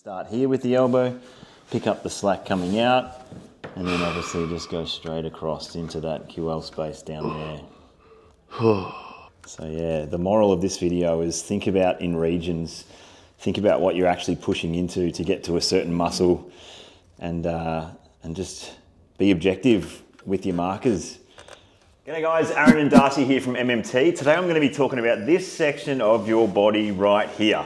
Start here with the elbow, pick up the slack coming out, and then obviously just go straight across into that QL space down there. So yeah, the moral of this video is think about in regions, think about what you're actually pushing into to get to a certain muscle, and just be objective with your markers. G'day guys, Aaron and Darcy here from MMT. Today I'm going to be talking about this section of your body right here.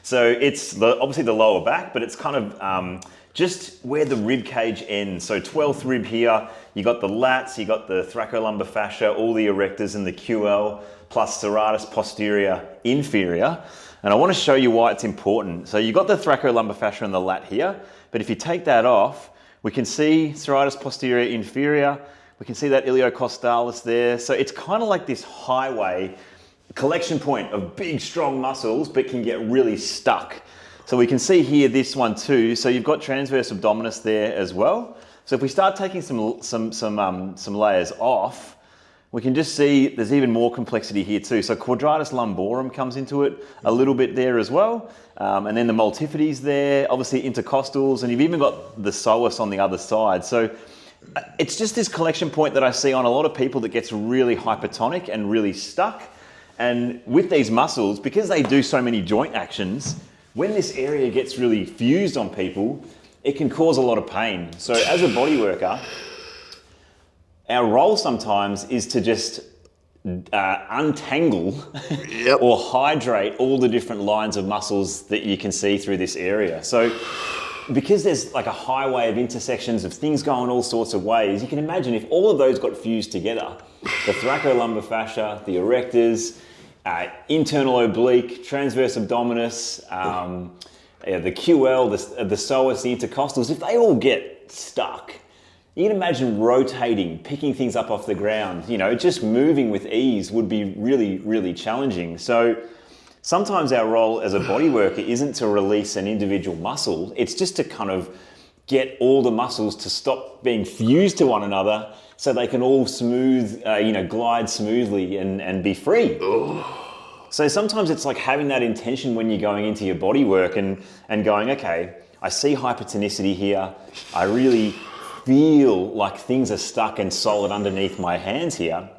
So it's obviously the lower back, but it's kind of just where the rib cage ends. So 12th rib here, you got the lats, you got the thoracolumbar fascia, all the erectors and the QL, plus serratus posterior inferior. And I want to show you why it's important. So you got the thoracolumbar fascia and the lat here, but if you take that off, we can see serratus posterior inferior, we can see that iliocostalis there. So it's kind of like this highway collection point of big, strong muscles, but can get really stuck. So we can see here this one too. So you've got transverse abdominis there as well. So if we start taking some layers off, we can just see there's even more complexity here too. So quadratus lumborum comes into it a little bit there as well. And then the multifidus there, obviously intercostals, and you've even got the psoas on the other side. So it's just this collection point that I see on a lot of people that gets really hypertonic and really stuck. And with these muscles, because they do so many joint actions, when this area gets really fused on people, it can cause a lot of pain. So as a body worker, our role sometimes is to just untangle or hydrate all the different lines of muscles that you can see through this area. So because there's like a highway of intersections of things going all sorts of ways, you can imagine if all of those got fused together, the thoracolumbar fascia, the erectors, internal oblique, transverse abdominis, the QL, the psoas, the intercostals, if they all get stuck, you can imagine rotating, picking things up off the ground, just moving with ease would be really, really challenging. So sometimes our role as a body worker isn't to release an individual muscle, it's just to kind of get all the muscles to stop being fused to one another so they can all glide smoothly and be free. So sometimes it's like having that intention when you're going into your body work and going, okay, I see hypertonicity here. I really feel like things are stuck and solid underneath my hands here.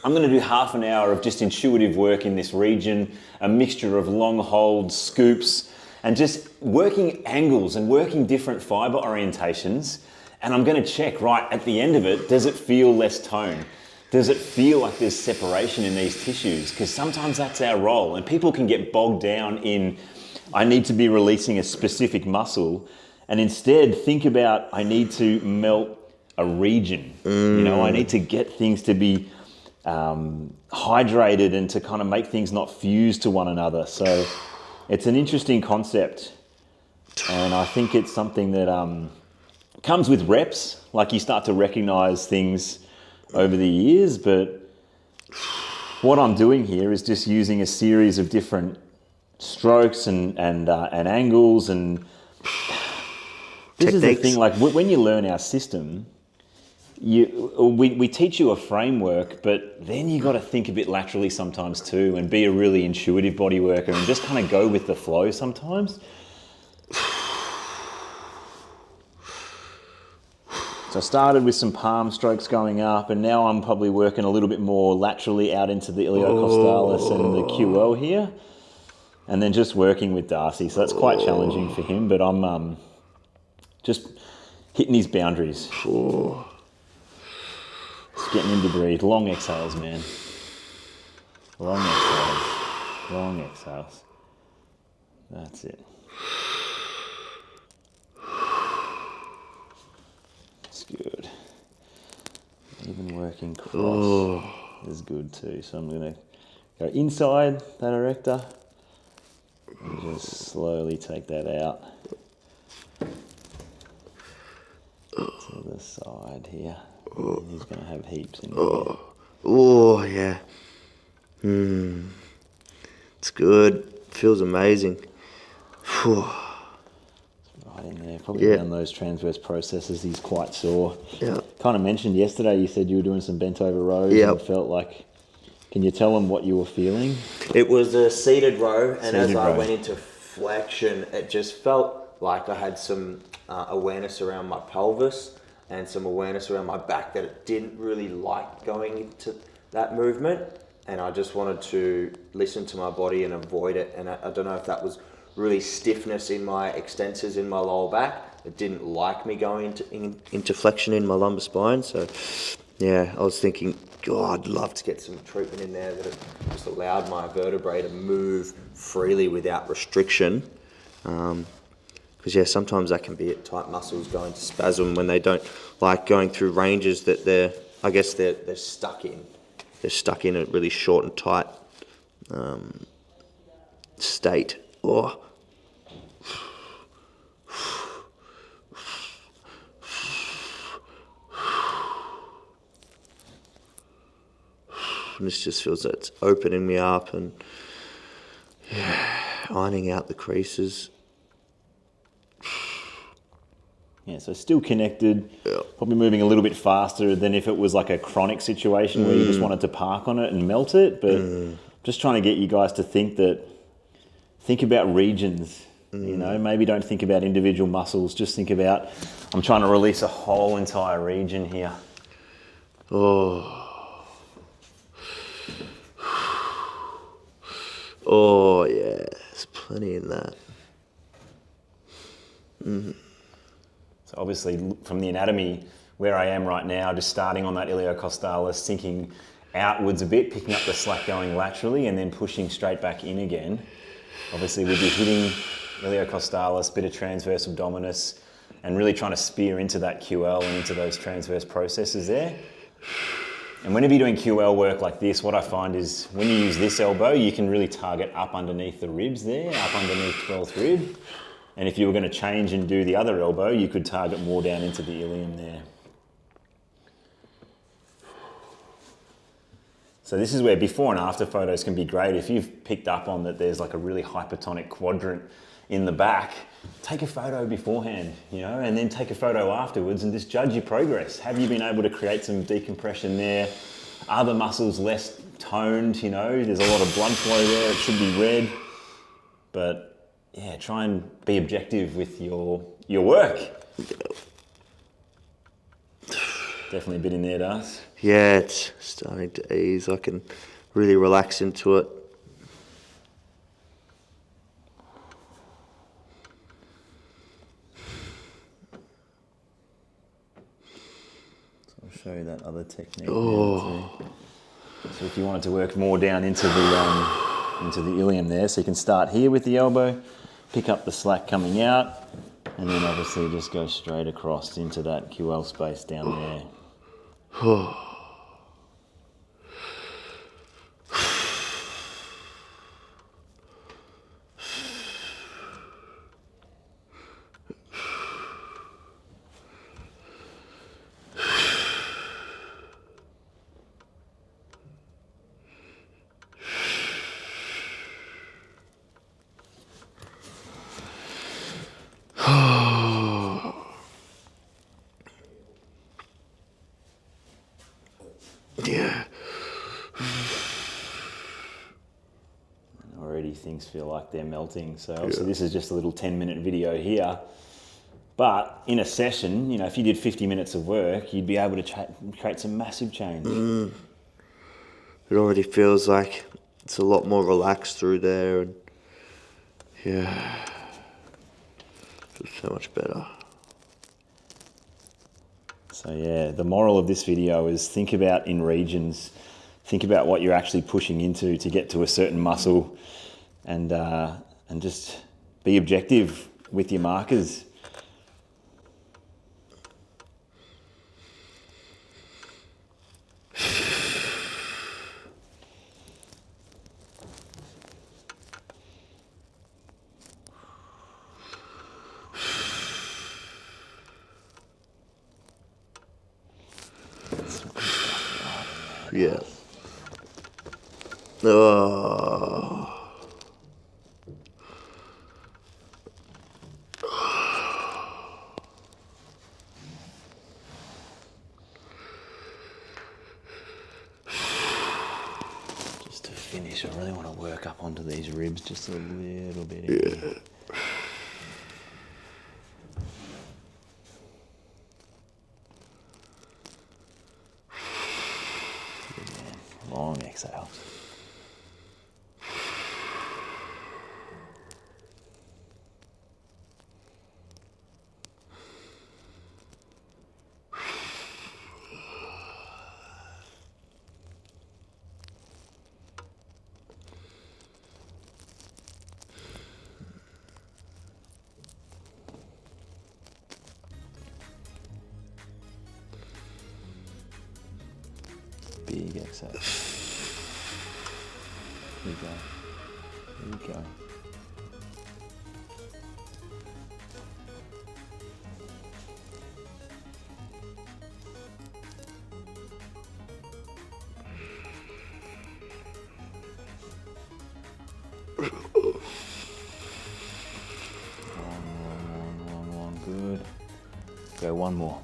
I'm going to do half an hour of just intuitive work in this region, a mixture of long holds, scoops, and just working angles and working different fiber orientations. And I'm going to check, right, at the end of it, does it feel less tone? Does it feel like there's separation in these tissues? Because sometimes that's our role. And people can get bogged down in, I need to be releasing a specific muscle. And instead think about, I need to melt a region. I need to get things to be hydrated and to kind of make things not fuse to one another. So it's an interesting concept, and I think it's something that comes with reps. Like you start to recognize things over the years, but what I'm doing here is just using a series of different strokes and angles, and this is the thing, like when you learn our system, we teach you a framework, but then you got to think a bit laterally sometimes too, and be a really intuitive body worker and just kind of go with the flow sometimes. So I started with some palm strokes going up, and now I'm probably working a little bit more laterally out into the iliocostalis and the QL here, and then just working with Darcy. So that's quite challenging for him, but I'm just hitting his boundaries. Just getting him to breathe. Long exhales, man. Long exhales. Long exhales. That's it. That's good. Even working cross is good too. So I'm going to go inside that erector and just slowly take that out to the side here. He's going to have heaps in there. Oh, yeah. It's good. Feels amazing. Right in there. Probably down those transverse processes. He's quite sore. Yeah. Kind of mentioned yesterday, you said you were doing some bent over rows and felt like, can you tell them what you were feeling? It was a seated row, and as I went into flexion, it just felt like I had some awareness around my pelvis and some awareness around my back that it didn't really like going into that movement, and I just wanted to listen to my body and avoid it. And I don't know if that was really stiffness in my extensors in my lower back. It didn't like me going into flexion in my lumbar spine. So yeah, I was thinking, God, I'd love to get some treatment in there that it just allowed my vertebrae to move freely without restriction. Because yeah, sometimes that can be it. Tight muscles go into spasm when they don't like going through ranges that they're stuck in. They're stuck in a really short and tight state. Oh. And this just feels like it's opening me up and ironing out the creases. Yeah, so still connected, probably moving a little bit faster than if it was like a chronic situation where you just wanted to park on it and melt it. But just trying to get you guys to think about regions, you know, maybe don't think about individual muscles, just think about, I'm trying to release a whole entire region here. Oh yeah, there's plenty in that. So obviously from the anatomy, where I am right now, just starting on that iliocostalis, sinking outwards a bit, picking up the slack going laterally and then pushing straight back in again. Obviously we'd be hitting iliocostalis, bit of transverse abdominis, and really trying to spear into that QL and into those transverse processes there. And whenever you're doing QL work like this, what I find is when you use this elbow, you can really target up underneath the ribs there, up underneath 12th rib. And if you were going to change and do the other elbow, you could target more down into the ilium there. So this is where before and after photos can be great. If you've picked up on that there's like a really hypertonic quadrant in the back, take a photo beforehand, you know, and then take a photo afterwards and just judge your progress. Have you been able to create some decompression there? Are the muscles less toned, you know? There's a lot of blood flow there, it should be red. But yeah, try and be objective with your work. Definitely a bit in there, Darth. Yeah, it's starting to ease. I can really relax into it. So I'll show you that other technique now too. So if you wanted to work more down into the ilium there, so you can start here with the elbow, pick up the slack coming out, and then obviously just go straight across into that QL space down there. Yeah. Already things feel like they're melting. So obviously this is just a little 10-minute video here. But in a session, you know, if you did 50 minutes of work, you'd be able to create some massive change. It already feels like it's a lot more relaxed through there, and yeah, feels so much better. So yeah, the moral of this video is think about in regions, think about what you're actually pushing into to get to a certain muscle, and just be objective with your markers. Yeah. Oh. Just to finish, I really want to work up onto these ribs just a little bit. Yeah. exhale. Big exhale. Here we go. Here we go. Long. Good. Go one more.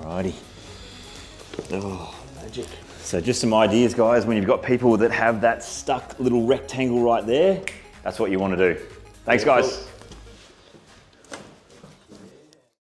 Alrighty. Oh, magic. So just some ideas, guys, when you've got people that have that stuck little rectangle right there, that's what you want to do. Thanks, guys.